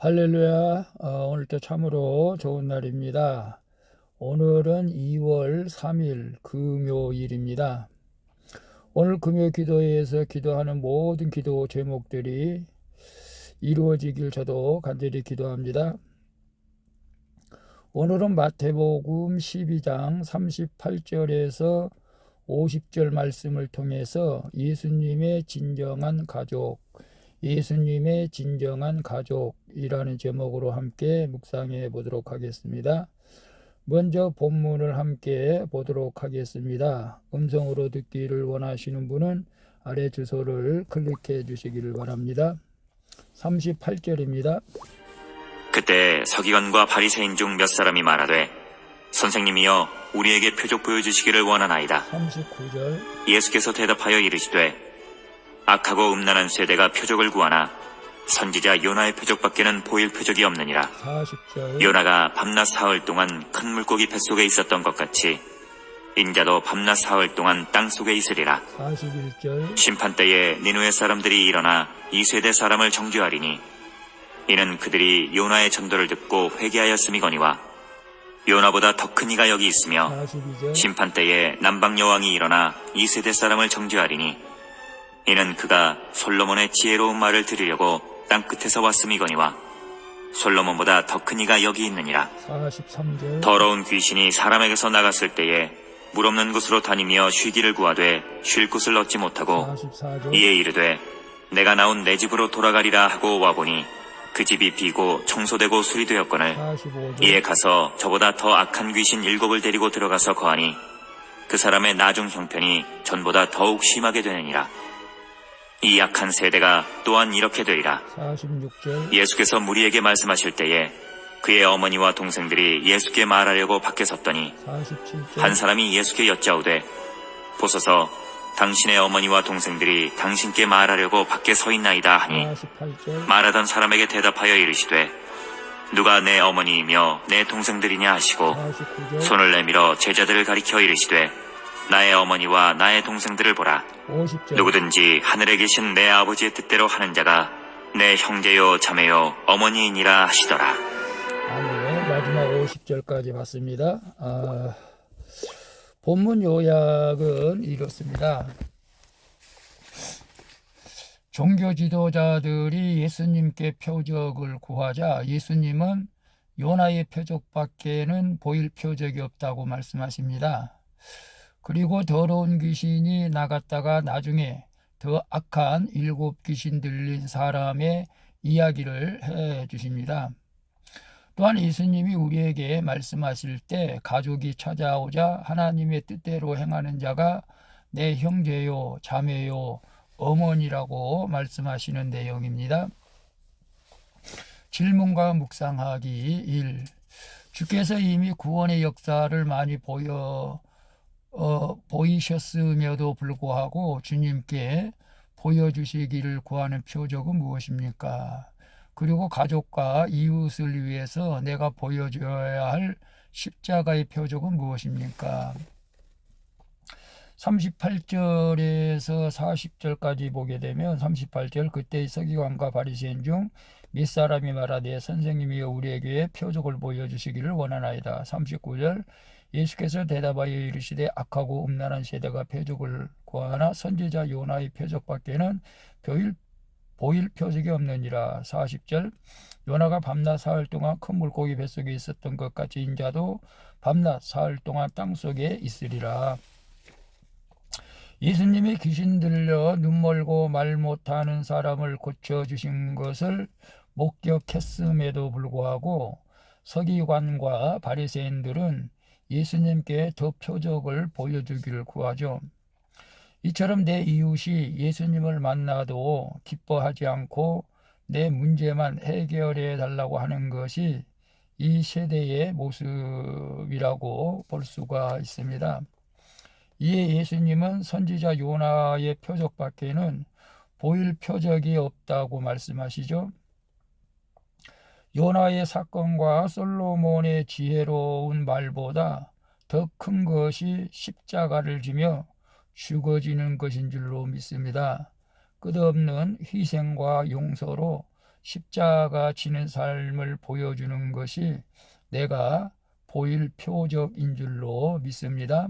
할렐루야. 오늘도 참으로 좋은 날입니다. 오늘은 2월 3일 금요일입니다. 오늘 금요 기도회에서 기도하는 모든 기도 제목들이 이루어지길 저도 간절히 기도합니다. 오늘은 마태복음 12장 38절에서 50절 말씀을 통해서 예수님의 진정한 가족이라는 제목으로 함께 묵상해 보도록 하겠습니다. 먼저 본문을 함께 보도록 하겠습니다. 음성으로 듣기를 원하시는 분은 아래 주소를 클릭해 주시기를 바랍니다. 38절입니다. 그때 서기관과 바리새인 중 몇 사람이 말하되 선생님이여 우리에게 표적 보여주시기를 원하나이다. 39절. 예수께서 대답하여 이르시되 악하고 음란한 세대가 표적을 구하나 선지자 요나의 표적밖에는 보일 표적이 없느니라. 40절. 요나가 밤낮 사흘 동안 큰 물고기 뱃속에 있었던 것 같이 인자도 밤낮 사흘 동안 땅속에 있으리라. 41절. 심판때에 니느웨 사람들이 일어나 이 세대 사람을 정죄하리니 이는 그들이 요나의 전도를 듣고 회개하였음이거니와 요나보다 더 큰 이가 여기 있으며 42절. 심판때에 남방 여왕이 일어나 이 세대 사람을 정죄하리니 이는 그가 솔로몬의 지혜로운 말을 들으려고 땅끝에서 왔음이거니와 솔로몬보다 더 큰 이가 여기 있느니라. 43절. 더러운 귀신이 사람에게서 나갔을 때에 물 없는 곳으로 다니며 쉬기를 구하되 쉴 곳을 얻지 못하고 44절. 이에 이르되 내가 나온 내 집으로 돌아가리라 하고 와보니 그 집이 비고 청소되고 수리되었거늘 45절. 이에 가서 저보다 더 악한 귀신 7을 데리고 들어가서 거하니 그 사람의 나중 형편이 전보다 더욱 심하게 되느니라. 이 악한 세대가 또한 이렇게 되리라. 46절. 예수께서 무리에게 말씀하실 때에 그의 어머니와 동생들이 예수께 말하려고 밖에 섰더니 47절. 한 사람이 예수께 여짜오되 보소서 당신의 어머니와 동생들이 당신께 말하려고 밖에 서 있나이다 하니 48절. 말하던 사람에게 대답하여 이르시되 누가 내 어머니이며 내 동생들이냐 하시고 49절. 손을 내밀어 제자들을 가리켜 이르시되 나의 어머니와 나의 동생들을 보라. 50절. 누구든지 하늘에 계신 내 아버지의 뜻대로 하는 자가 내 형제요 자매요 어머니이니라 하시더라. 아멘. 마지막 50절까지 봤습니다. 본문 요약은 이렇습니다. 종교 지도자들이 예수님께 표적을 구하자 예수님은 요나의 표적밖에는 보일 표적이 없다고 말씀하십니다. 그리고 더러운 귀신이 나갔다가 나중에 더 악한 7 귀신 들린 사람의 이야기를 해 주십니다. 또한 예수님이 우리에게 말씀하실 때 가족이 찾아오자 하나님의 뜻대로 행하는 자가 내 형제요 자매요 어머니라고 말씀하시는 내용입니다. 질문과 묵상하기 1. 주께서 이미 구원의 역사를 많이 보이셨음에도 불구하고 주님께 보여주시기를 구하는 표적은 무엇입니까? 그리고 가족과 이웃을 위해서 내가 보여줘야 할 십자가의 표적은 무엇입니까? 38절에서 40절까지 보게 되면 38절 그때 서기관과 바리새인 중 몇 사람이 말하되 선생님이여 우리에게 표적을 보여주시기를 원하나이다. 39절 예수께서 대답하여 이르시되 악하고 음란한 세대가 표적을 구하나 선지자 요나의 표적밖에는 보일 표적이 없느니라. 40절 요나가 밤낮 사흘 동안 큰 물고기 뱃속에 있었던 것 같이 인자도 밤낮 사흘 동안 땅속에 있으리라. 예수님이 귀신 들려 눈 멀고 말 못하는 사람을 고쳐주신 것을 목격했음에도 불구하고 서기관과 바리새인들은 예수님께 더 표적을 보여주기를 구하죠. 이처럼 내 이웃이 예수님을 만나도 기뻐하지 않고 내 문제만 해결해 달라고 하는 것이 이 세대의 모습이라고 볼 수가 있습니다. 이에 예수님은 선지자 요나의 표적밖에는 보일 표적이 없다고 말씀하시죠. 요나의 사건과 솔로몬의 지혜로운 말보다 더 큰 것이 십자가를 지며 죽어지는 것인 줄로 믿습니다. 끝없는 희생과 용서로 십자가 지는 삶을 보여주는 것이 내가 보일 표적인 줄로 믿습니다.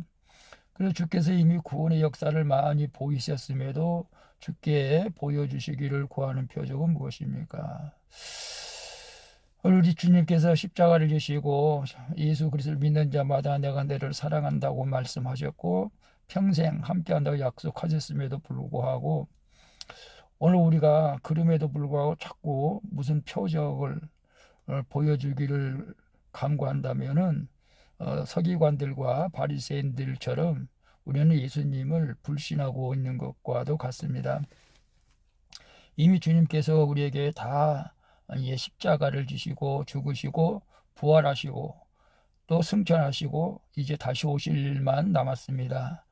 그래서 주께서 이미 구원의 역사를 많이 보이셨음에도 주께 보여주시기를 구하는 표적은 무엇입니까? 우리 주님께서 십자가를 지시고 예수 그리스도를 믿는 자마다 내가 너를 사랑한다고 말씀하셨고 평생 함께한다고 약속하셨음에도 불구하고 오늘 우리가 그럼에도 불구하고 자꾸 무슨 표적을 보여주기를 간구한다면은 서기관들과 바리새인들처럼 우리는 예수님을 불신하고 있는 것과도 같습니다. 이미 주님께서 우리에게 다 십자가를 지시고 죽으시고 부활하시고 또 승천하시고 이제 다시 오실 일만 남았습니다.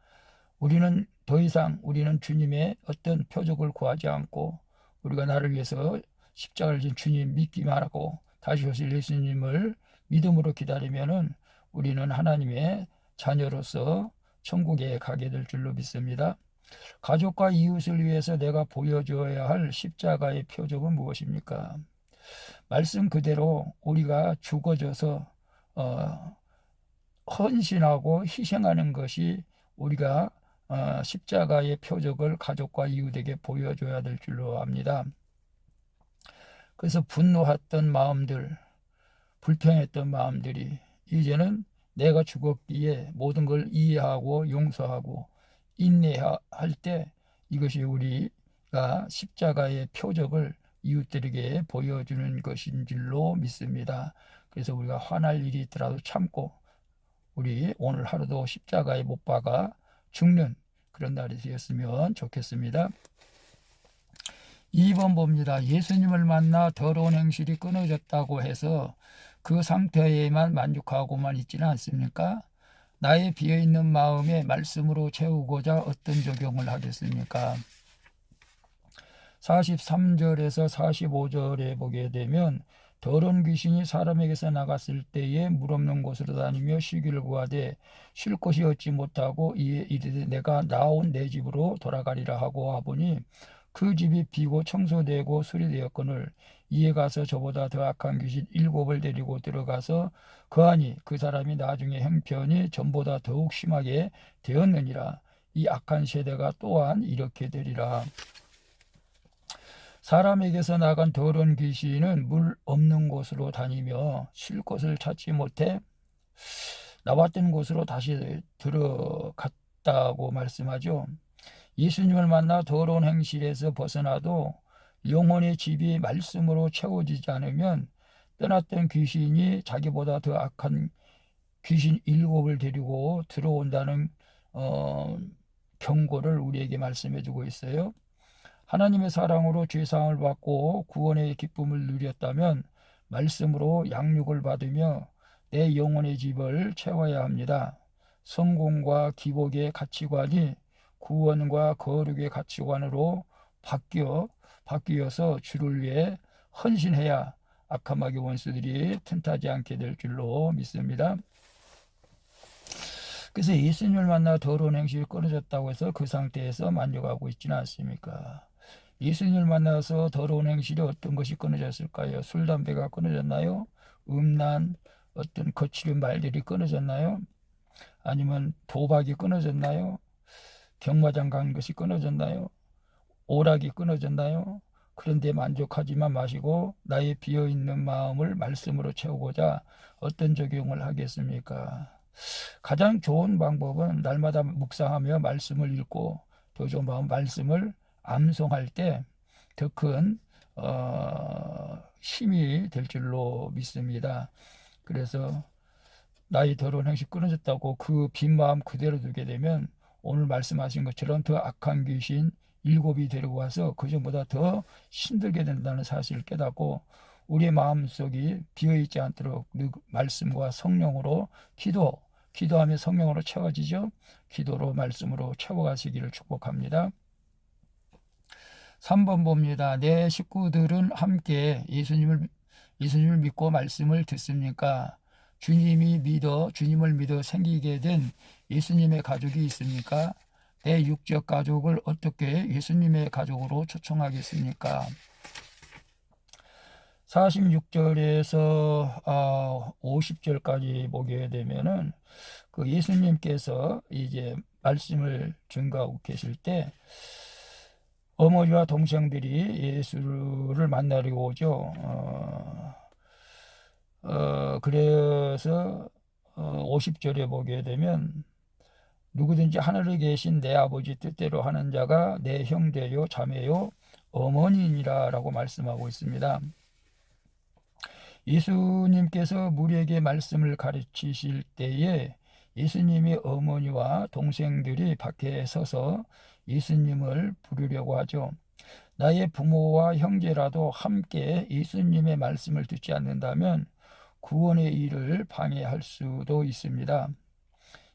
우리는 더 이상 우리는 주님의 어떤 표적을 구하지 않고 우리가 나를 위해서 십자가를 진 주님 믿기만 하고 다시 오실 예수님을 믿음으로 기다리면은 우리는 하나님의 자녀로서 천국에 가게 될 줄로 믿습니다. 가족과 이웃을 위해서 내가 보여줘야 할 십자가의 표적은 무엇입니까? 말씀 그대로 우리가 죽어져서 헌신하고 희생하는 것이 우리가 십자가의 표적을 가족과 이웃에게 보여줘야 될 줄로 압니다. 그래서 분노했던 마음들, 불평했던 마음들이 이제는 내가 죽었기에 모든 걸 이해하고 용서하고 인내할 때 이것이 우리가 십자가의 표적을 이웃들에게 보여주는 것인 줄로 믿습니다. 그래서 우리가 화날 일이 있더라도 참고 우리 오늘 하루도 십자가에 못 박아 죽는 그런 날이 되었으면 좋겠습니다. 2번 봅니다. 예수님을 만나 더러운 행실이 끊어졌다고 해서 그 상태에만 만족하고만 있지는 않습니까? 나의 비어있는 마음에 말씀으로 채우고자 어떤 적용을 하겠습니까? 43절에서 45절에 보게 되면 더러운 귀신이 사람에게서 나갔을 때에 물 없는 곳으로 다니며 쉬기를 구하되 쉴 곳이 얻지 못하고 이에 이르되 내가 나온 내 집으로 돌아가리라 하고 하보니 그 집이 비고 청소되고 수리되었거늘 이에 가서 저보다 더 악한 귀신 7을 데리고 들어가서 그하니 그 사람이 나중에 형편이 전보다 더욱 심하게 되었느니라. 이 악한 세대가 또한 이렇게 되리라. 사람에게서 나간 더러운 귀신은 물 없는 곳으로 다니며 쉴 곳을 찾지 못해 나왔던 곳으로 다시 들어갔다고 말씀하죠. 예수님을 만나 더러운 행실에서 벗어나도 영혼의 집이 말씀으로 채워지지 않으면 떠났던 귀신이 자기보다 더 악한 귀신 7을 데리고 들어온다는 경고를 우리에게 말씀해 주고 있어요. 하나님의 사랑으로 죄사함을 받고 구원의 기쁨을 누렸다면 말씀으로 양육을 받으며 내 영혼의 집을 채워야 합니다. 성공과 기복의 가치관이 구원과 거룩의 가치관으로 바뀌어서 주를 위해 헌신해야 악한 마귀 원수들이 틈타지 않게 될 줄로 믿습니다. 그래서 예수님을 만나 더러운 행실이 끊어졌다고 해서 그 상태에서 만족하고 있지는 않습니까? 예수님을 만나서 더러운 행실이 어떤 것이 끊어졌을까요? 술, 담배가 끊어졌나요? 음란, 어떤 거칠은 말들이 끊어졌나요? 아니면 도박이 끊어졌나요? 경마장 가는 것이 끊어졌나요? 오락이 끊어졌나요? 그런데 만족하지만 마시고 나의 비어있는 마음을 말씀으로 채우고자 어떤 적용을 하겠습니까? 가장 좋은 방법은 날마다 묵상하며 말씀을 읽고 더 좋은 방법은 말씀을 암송할 때 더 큰 힘이 될 줄로 믿습니다. 그래서 나의 더러운 행실 끊어졌다고 그 빈 마음 그대로 두게 되면 오늘 말씀하신 것처럼 더 악한 귀신 7이 데리고 와서 그전보다 더 힘들게 된다는 사실을 깨닫고 우리의 마음속이 비어있지 않도록 말씀과 성령으로 기도하며 성령으로 채워지죠. 기도로 말씀으로 채워가시기를 축복합니다. 3번 봅니다. 내 식구들은 함께 예수님을 믿고 말씀을 듣습니까? 주님을 믿어 생기게 된 예수님의 가족이 있습니까? 내 육적 가족을 어떻게 예수님의 가족으로 초청하겠습니까? 46절에서 50절까지 보게 되면은 그 예수님께서 이제 말씀을 증거하고 계실 때 어머니와 동생들이 예수를 만나러 오죠. 그래서 50절에 보게 되면 누구든지 하늘에 계신 내 아버지 뜻대로 하는 자가 내 형제요 자매요 어머니니라 라고 말씀하고 있습니다. 예수님께서 무리에게 말씀을 가르치실 때에 예수님의 어머니와 동생들이 밖에 서서 예수님을 부르려고 하죠. 나의 부모와 형제라도 함께 예수님의 말씀을 듣지 않는다면 구원의 일을 방해할 수도 있습니다.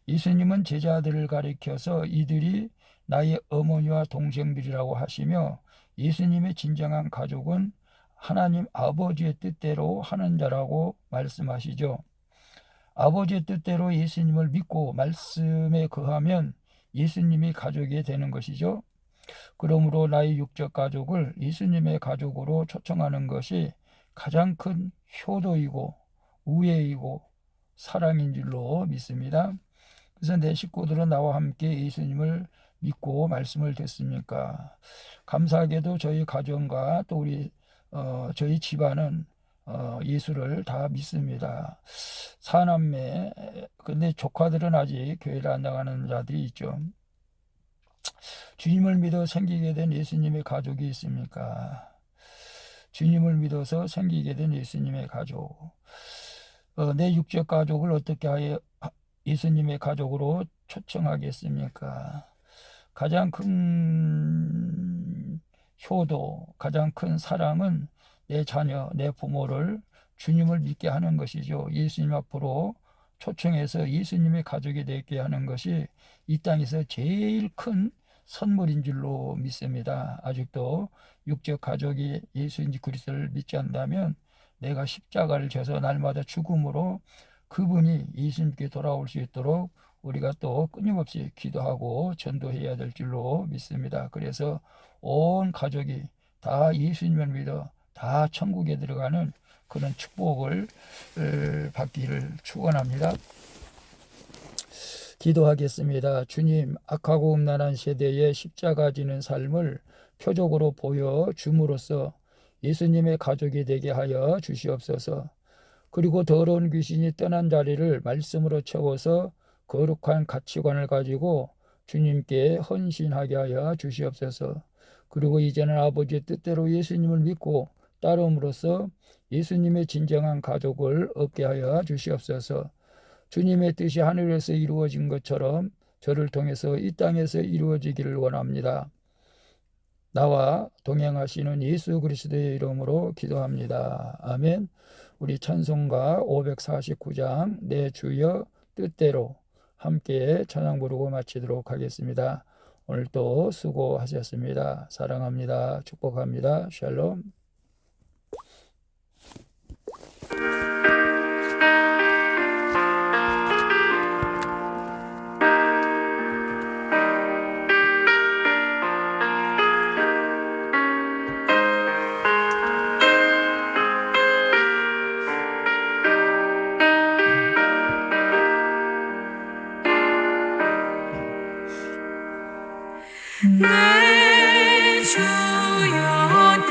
예수님은 제자들을 가리켜서 이들이 나의 어머니와 동생들이라고 하시며 예수님의 진정한 가족은 하나님 아버지의 뜻대로 하는 자라고 말씀하시죠. 아버지의 뜻대로 예수님을 믿고 말씀에 거하면 예수님이 가족이 되는 것이죠. 그러므로 나의 육적 가족을 예수님의 가족으로 초청하는 것이 가장 큰 효도이고 우애이고 사랑인 줄로 믿습니다. 그래서 내 식구들은 나와 함께 예수님을 믿고 말씀을 듣습니까? 감사하게도 저희 가정과 또 저희 집안은 예수를 다 믿습니다. 사남매, 근데 조카들은 아직 교회를 안 나가는 자들이 있죠. 주님을 믿어 생기게 된 예수님의 가족이 있습니까? 주님을 믿어서 생기게 된 예수님의 가족. 내 육적 가족을 어떻게 하여 예수님의 가족으로 초청하겠습니까? 가장 큰 효도, 가장 큰 사랑은 내 자녀, 내 부모를 주님을 믿게 하는 것이죠. 예수님 앞으로 초청해서 예수님의 가족이 되게 하는 것이 이 땅에서 제일 큰 선물인 줄로 믿습니다. 아직도 육적 가족이 예수 그리스도를 믿지 않는다면 내가 십자가를 져서 날마다 죽음으로 그분이 예수님께 돌아올 수 있도록 우리가 또 끊임없이 기도하고 전도해야 될 줄로 믿습니다. 그래서 온 가족이 다 예수님을 믿어 다 천국에 들어가는 그런 축복을 받기를 축원합니다. 기도하겠습니다. 주님, 악하고 음란한 세대에 십자가 지는 삶을 표적으로 보여줌으로써 예수님의 가족이 되게 하여 주시옵소서. 그리고 더러운 귀신이 떠난 자리를 말씀으로 채워서 거룩한 가치관을 가지고 주님께 헌신하게 하여 주시옵소서. 그리고 이제는 아버지의 뜻대로 예수님을 믿고 따름으로써 예수님의 진정한 가족을 얻게 하여 주시옵소서. 주님의 뜻이 하늘에서 이루어진 것처럼 저를 통해서 이 땅에서 이루어지기를 원합니다. 나와 동행하시는 예수 그리스도의 이름으로 기도합니다. 아멘. 우리 찬송가 549장 내 주여 뜻대로 함께 찬양 부르고 마치도록 하겠습니다. 오늘도 수고하셨습니다. 사랑합니다. 축복합니다. 샬롬. 내 주여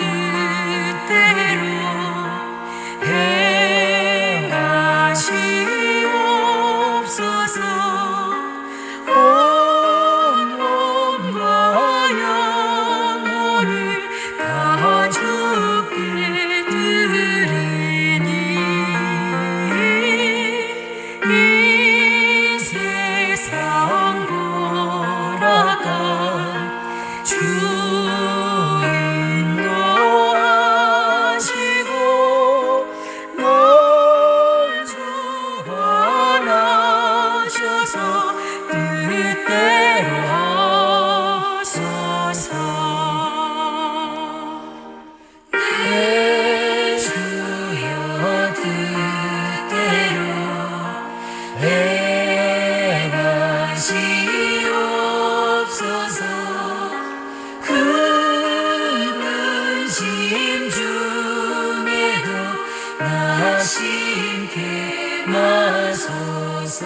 심게 나서서